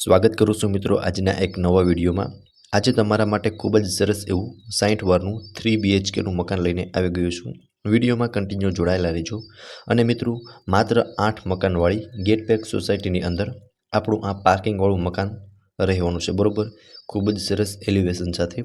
સ્વાગત કરું છું મિત્રો આજના એક નવા વિડીયોમાં। આજે તમારા માટે ખૂબ જ સરસ એવું 60 વારનું 3 BHKનું મકાન લઈને આવી ગયો છું। વિડીયોમાં કન્ટિન્યુ જોડાયેલા રહેજો। અને મિત્રો માત્ર 8 મકાનવાળી ગેટ પેક સોસાયટીની અંદર આપણું આ પાર્કિંગવાળું મકાન રહેવાનું છે, બરોબર। ખૂબ જ સરસ એલિવેશન સાથે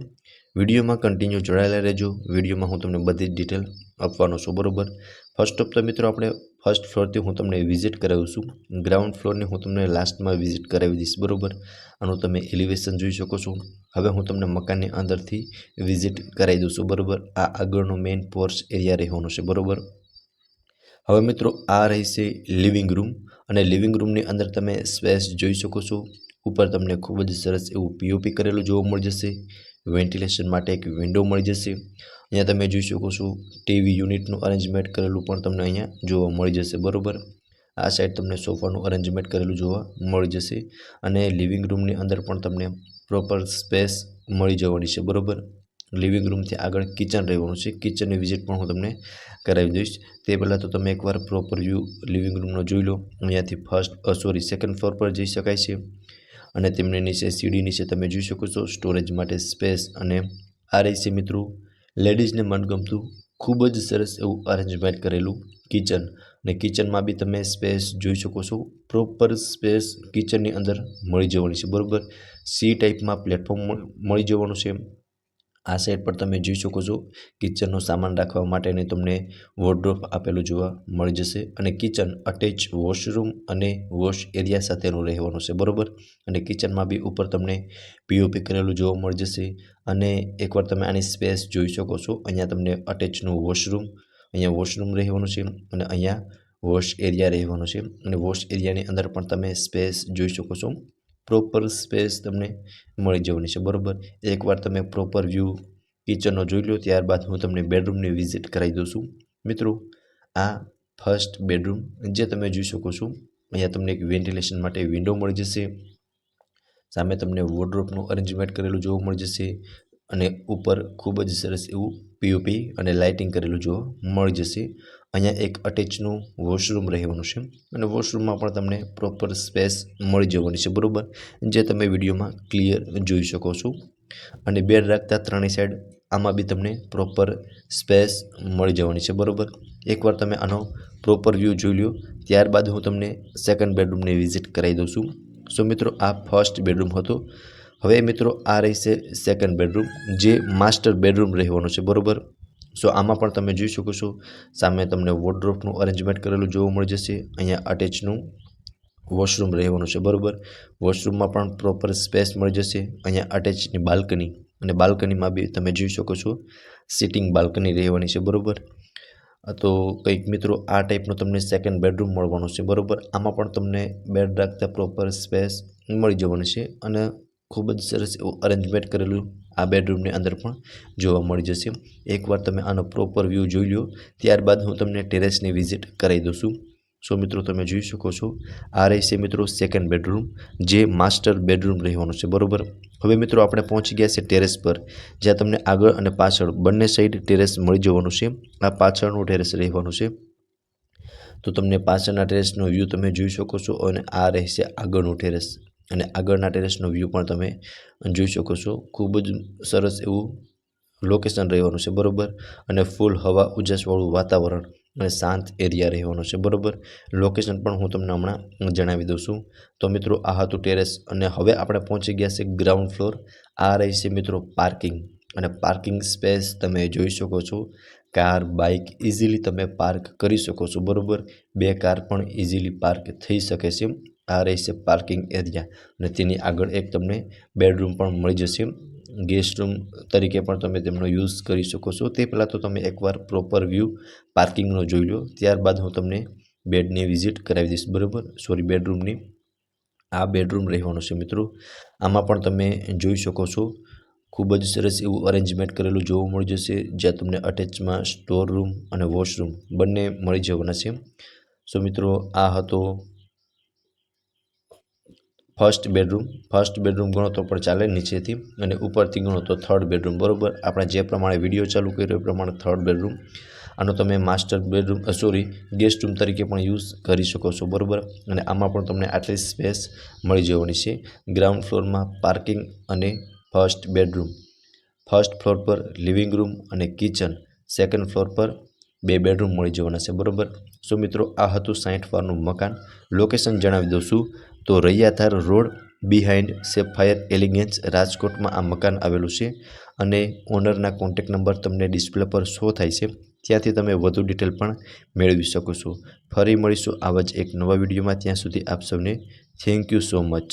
વિડીયોમાં કન્ટિન્યુ જોડાયેલા રહેજો। વિડીયોમાં હું તમને બધી જ ડિટેલ આપવાનો છું, બરોબર। ફર્સ્ટ ઓફ તો મિત્રો આપણે ફર્સ્ટ ફ્લોરથી હું તમને વિઝિટ કરાવું છું। ગ્રાઉન્ડ ફ્લોરની હું તમને લાસ્ટમાં વિઝિટ કરાવી દઈશ, બરોબર। આનું તમે એલિવેશન જોઈ શકો છો। હવે હું તમને મકાનની અંદરથી વિઝિટ કરાવી દઉં છું, બરોબર। આ આગળનો મેઇન પોર્ચ એરિયા રહેવાનો છે, બરોબર। હવે મિત્રો આ રહેશે લિવિંગ રૂમ અને લિવિંગ રૂમની અંદર તમે સ્પેસ જોઈ શકો છો। ઉપર તમને ખૂબ જ સરસ એવું પીઓપી કરેલું જોવા મળી જશે। વેન્ટિલેશન માટે એક વિન્ડો મળી જશે। અહીંયા તમે જોઈ શકો છો ટીવી યુનિટનું અરેન્જમેન્ટ કરેલું પણ તમને અહીંયા જોવા મળી જશે, બરોબર। આ સાઈડ તમને સોફાનું અરેન્જમેન્ટ કરેલું જોવા મળી જશે અને લિવિંગ રૂમની અંદર પણ તમને પ્રોપર સ્પેસ મળી જવાની છે, બરોબર। લિવિંગ રૂમથી આગળ કિચન રહેવાનું છે। કિચનની વિઝિટ પણ હું તમને કરાવી દઈશ। તે પહેલાં તો તમે એકવાર પ્રોપર વ્યૂ લિવિંગ રૂમનો જોઈ લો। અહીંયાથી સેકન્ડ ફ્લોર પર જઈ શકાય છે અને તેમની નીચે સીડી નીચે તમે જોઈ શકો છો સ્ટોરેજ માટે સ્પેસ। અને આ રહેશે મિત્રો લેડીઝને મનગમતું ખૂબ જ સરસ એવું અરેન્જમેન્ટ કરેલું કિચન અને કિચનમાં બી તમે સ્પેસ જોઈ શકો છો। પ્રોપર સ્પેસ કિચનની અંદર મળી જવાની છે, બરોબર। સી ટાઈપમાં પ્લેટફોર્મ મળી જવાનું છે। આ સાઈડ પર તમે જોઈ શકો છો કિચનનો સામાન રાખવા માટેની તમને વોર્ડરોબ આપેલું જોવા મળી જશે અને કિચન અટેચ વોશરૂમ અને વોશ એરિયા સાથેનું રહેવાનું છે, બરોબર। અને કિચનમાં બી ઉપર તમને પીઓપી કરેલું જોવા મળી જશે અને એકવાર તમે આની સ્પેસ જોઈ શકો છો। અહીંયા તમને અટેચનું વોશરૂમ, અહીંયા વોશરૂમ રહેવાનું છે અને અહીંયા વોશ એરિયા રહેવાનો છે અને વોશ એરિયાની અંદર પણ તમે સ્પેસ જોઈ શકો છો। પ્રોપર સ્પેસ તમને મળી જવાની છે, બરોબર। એકવાર તમે પ્રોપર વ્યૂ કિચનનો જોઈ લો ત્યારબાદ હું તમને બેડરૂમની વિઝિટ કરાવી દઉં છું। મિત્રો આ ફર્સ્ટ બેડરૂમ જે તમે જોઈ શકો છો। અહીંયા તમને એક વેન્ટિલેશન માટે વિન્ડો મળી જશે। સામે તમને વોર્ડરોબનું અરેન્જમેન્ટ કરેલું જોવા મળી જશે અને ઉપર ખૂબ જ સરસ એવું પીઓપી અને લાઇટિંગ કરેલું જોવા મળી જશે। અહીંયા એક અટેચનું વોશરૂમ રહેવાનું છે અને વોશરૂમમાં પણ તમને પ્રોપર સ્પેસ મળી જવાની છે, બરોબર। જે તમે વિડીયોમાં ક્લિયર જોઈ શકો છો અને બેડ રાખતા ત્રણેય સાઈડ આમાં બી તમને પ્રોપર સ્પેસ મળી જવાની છે, બરોબર। એકવાર તમે આનો પ્રોપર વ્યૂ જોઈ લો ત્યારબાદ હું તમને સેકન્ડ બેડરૂમની વિઝિટ કરાવી દઉં છું। સો મિત્રો આ ફર્સ્ટ બેડરૂમ હતો। હવે મિત્રો આ રહેશે સેકન્ડ બેડરૂમ જે માસ્ટર બેડરૂમ રહેવાનું છે, બરોબર। સો આમાં પણ તમે જોઈ શકો છો સામે તમને વોર્ડરોબનું અરેન્જમેન્ટ કરેલું જોવા મળી જશે। અહીંયા અટેચનું વોશરૂમ રહેવાનું છે, બરોબર। વોશરૂમમાં પણ પ્રોપર સ્પેસ મળી જશે। અહીંયા અટેચની બાલ્કની અને બાલ્કનીમાં બી તમે જોઈ શકો છો સિટિંગ બાલ્કની રહેવાની છે, બરોબર। તો કંઈક મિત્રો આ ટાઈપનો તમને સેકન્ડ બેડરૂમ મળવાનો છે, બરોબર। આમાં પણ તમને બેડ રાખતા પ્રોપર સ્પેસ મળી જવાની છે અને ખૂબ જ સરસ એવું અરેન્જમેન્ટ કરેલું આ બેડરૂમની અંદર પણ જોવા મળી જશે। એકવાર તમે આનો પ્રોપર વ્યૂ જોઈ લો ત્યારબાદ હું તમને ટેરેસની વિઝિટ કરાવી દઉં છું। સો મિત્રો તમે જોઈ શકો છો આ રહેશે મિત્રો સેકન્ડ બેડરૂમ જે માસ્ટર બેડરૂમ રહેવાનું છે, બરોબર। હવે મિત્રો આપણે પહોંચી ગયા છે ટેરેસ પર, જ્યાં તમને આગળ અને પાછળ બંને સાઈડ ટેરેસ મળી જવાનું છે। આ પાછળનું ટેરેસ રહેવાનું છે, તો તમને પાછળના ટેરેસનો વ્યૂ તમે જોઈ શકો છો અને આ રહેશે આગળનું ટેરેસ અને આગળના ટેરેસનો વ્યૂ પણ તમે જોઈ શકો છો। ખૂબ જ સરસ એવું લોકેશન રહેવાનું છે, બરોબર। અને ફૂલ હવા ઉજાસવાળું વાતાવરણ અને શાંત એરિયા રહેવાનો છે, બરોબર। લોકેશન પણ હું તમને હમણાં જણાવી દઉં છું। તો મિત્રો આ હતું ટેરેસ અને હવે આપણે પહોંચી ગયા છે ગ્રાઉન્ડ ફ્લોર। આ રહેશે મિત્રો પાર્કિંગ અને પાર્કિંગ સ્પેસ તમે જોઈ શકો છો। કાર બાઇક ઇઝીલી તમે પાર્ક કરી શકો છો, બરોબર। 2 કાર પણ ઇઝીલી પાર્ક થઈ શકે છે। આ રહેશે પાર્કિંગ એરિયા અને તેની આગળ એક તમને બેડરૂમ પણ મળી જશે। ગેસ્ટ રૂમ તરીકે પણ તમે તેમનો યુઝ કરી શકો છો। તે પહેલાં તો તમે એકવાર પ્રોપર વ્યૂ પાર્કિંગનો જોઈ લો ત્યારબાદ હું તમને બેડની વિઝિટ કરાવી દઈશ, બરાબર। બેડરૂમની આ બેડરૂમ રહેવાનું છે મિત્રો। આમાં પણ તમે જોઈ શકો છો ખૂબ જ સરસ એવું અરેન્જમેન્ટ કરેલું જોવા મળી જશે, જ્યાં તમને અટેચમાં સ્ટોર રૂમ અને વોશરૂમ બંને મળી જવાના છે। સો મિત્રો આ હતો ફર્સ્ટ બેડરૂમ ગણો તો પણ ચાલે નીચેથી, અને ઉપરથી ગણો તો થર્ડ બેડરૂમ, બરોબર। આપણે જે પ્રમાણે વિડીયો ચાલુ કર્યો એ પ્રમાણે થર્ડ બેડરૂમ આનો તમે માસ્ટર બેડરૂમ ગેસ્ટ રૂમ તરીકે પણ યુઝ કરી શકો છો, બરાબર. અને આમાં પણ તમને આટલી સ્પેસ મળી જવાની છે. ગ્રાઉન્ડ ફ્લોરમાં પાર્કિંગ અને ફર્સ્ટ ફ્લોર પર લિવિંગ રૂમ અને કિચન, સેકન્ડ ફ્લોર પર 2 બેડરૂમ મળી જવાના છે, બરાબર. સો મિત્રો, આ હતું 60 વારનું મકાન. લોકેશન જણાવી દઉં છું તો Raiyadhar road behind sapphire elegance, રાજકોટમાં આ મકાન આવેલું છે. અને ઓનરના કોન્ટેક્ટ નંબર તમને ડિસ્પ્લે પર શો થાય છે, ત્યાંથી તમે વધુ ડિટેલ પણ મેળવી શકો છો. ફરી મળીશું આવા જ એક નવા વિડીયોમાં. ત્યાં સુધી આપ સૌને થેન્ક યુ સો મચ.